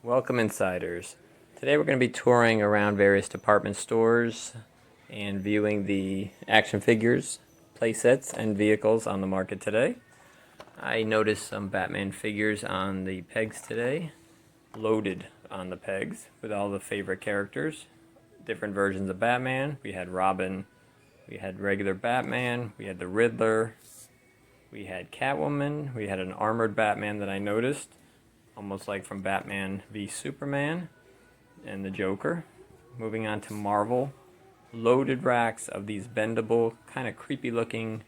Welcome, insiders. Today we're going to be touring around various department stores and viewing the action figures, playsets, and vehicles on the market today. I noticed some Batman figures on the pegs today, loaded on the pegs with all the favorite characters, different versions of Batman. We had Robin, we had regular Batman, we had the Riddler, we had Catwoman, we had an armored Batman that I noticed, almost like from Batman v Superman, and the Joker. Moving on to Marvel, loaded racks of these bendable, kind of creepy looking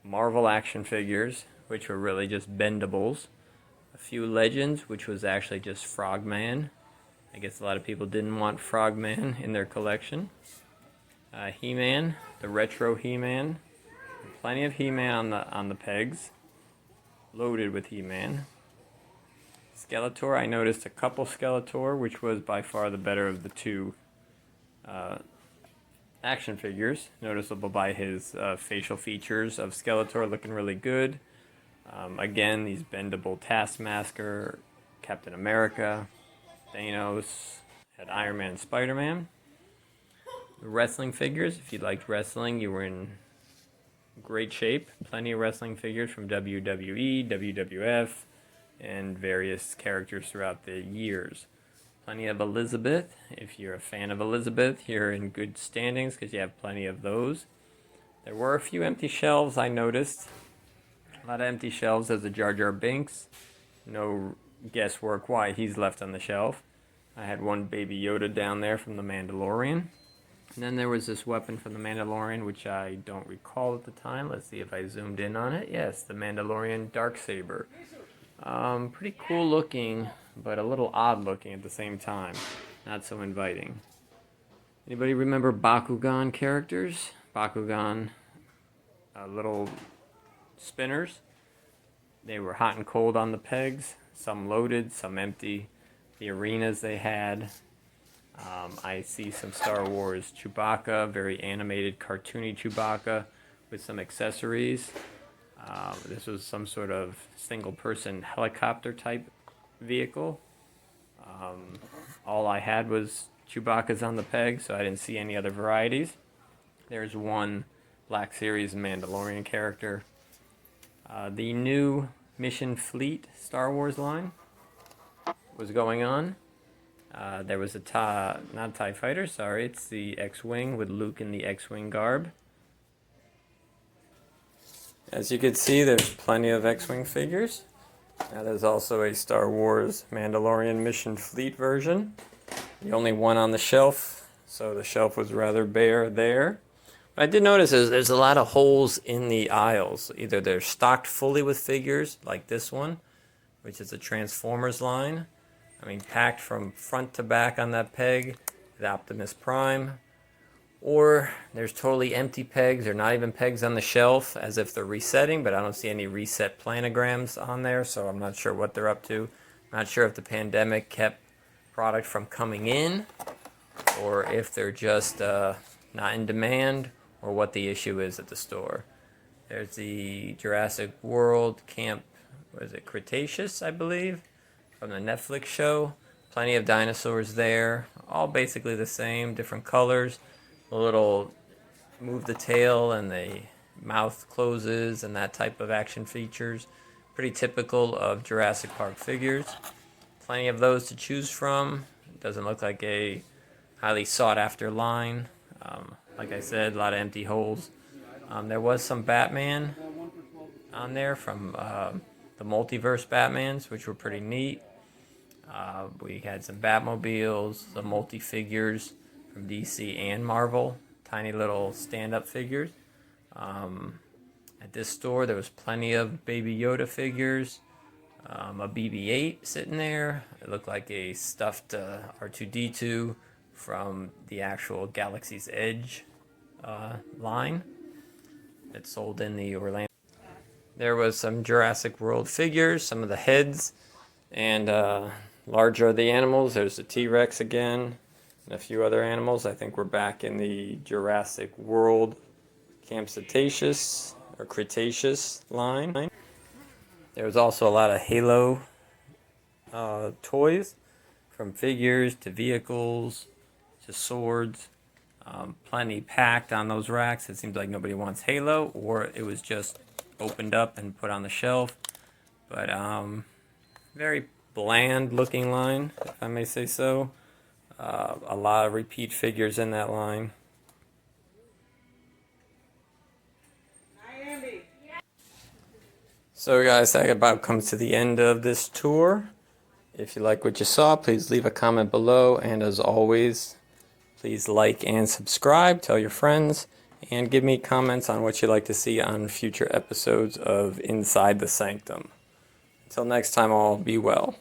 Marvel action figures, which were really just bendables. A few Legends, which was actually just Frogman. I guess a lot of people didn't want Frogman in their collection. He-Man, the retro He-Man. Plenty of He-Man on the pegs, loaded with He-Man. Skeletor, I noticed a couple Skeletor, which was by far the better of the two action figures. Noticeable by his facial features of Skeletor looking really good. Again, these bendable Taskmaster, Captain America, Thanos, had Iron Man and Spider-Man. The wrestling figures, if you liked wrestling, you were in great shape. Plenty of wrestling figures from WWE, WWF, and various characters throughout the years. Plenty of Elizabeth. If you're a fan of Elizabeth, you're in good standings because you have plenty of those. There were a few empty shelves I noticed. A lot of empty shelves as a Jar Jar Binks. No guesswork why he's left on the shelf. I had one Baby Yoda down there from The Mandalorian. And then there was this weapon from The Mandalorian, which I don't recall at the time. Let's see if I zoomed in on it. Yes, the Mandalorian Darksaber. Pretty cool looking, but a little odd looking at the same time. Not so inviting. Anybody remember Bakugan characters? Bakugan, little spinners. They were hot and cold on the pegs. Some loaded, some empty. The arenas they had. I see some Star Wars Chewbacca, very animated, cartoony Chewbacca with some accessories. This was some sort of single-person helicopter type vehicle. All I had was Chewbacca's on the peg, so I didn't see any other varieties. There's one Black Series Mandalorian character. The new Mission Fleet Star Wars line was going on. There was not a TIE fighter, sorry, it's the X-Wing with Luke in the X-Wing garb. As you can see, there's plenty of X-Wing figures. Now there's also a Star Wars Mandalorian Mission Fleet version. The only one on the shelf, so the shelf was rather bare there. What I did notice is there's a lot of holes in the aisles. Either they're stocked fully with figures, like this one, which is a Transformers line. I mean, packed from front to back on that peg, the Optimus Prime. Or there's totally empty pegs, or not even pegs on the shelf, as if they're resetting, but I don't see any reset planograms on there, so I'm not sure what they're up to. Not sure if the pandemic kept product from coming in, or if they're just not in demand, or what the issue is at the store. There's the Jurassic World Camp, what is it, Cretaceous, I believe, from the Netflix show. Plenty of dinosaurs there, all basically the same, different colors. A little move the tail and the mouth closes and that type of action features. Pretty typical of Jurassic Park figures. Plenty of those to choose from. It doesn't look like a highly sought after line. Like I said, a lot of empty holes. There was some Batman on there from the multiverse Batmans, which were pretty neat. We had some Batmobiles, some multi-figures from DC and Marvel, tiny little stand-up figures. At this store, there was plenty of Baby Yoda figures, a BB-8 sitting there. It looked like a stuffed R2-D2 from the actual Galaxy's Edge line that sold in the Orlando. There was some Jurassic World figures, some of the heads, and larger of the animals. There's the T-Rex again, and a few other animals. I think we're back in the Jurassic World Camp Cretaceous or Cretaceous line. There was also a lot of Halo toys. from figures to vehicles to swords. Plenty packed on those racks. It seems like nobody wants Halo, or it was just opened up and put on the shelf. But very bland looking line, if I may say so. A lot of repeat figures in that line. So guys, that about comes to the end of this tour. If you like what you saw, please leave a comment below, and as always, please like and subscribe, tell your friends, and give me comments on what you'd like to see on future episodes of Inside the Sanctum. Until next time, all be well.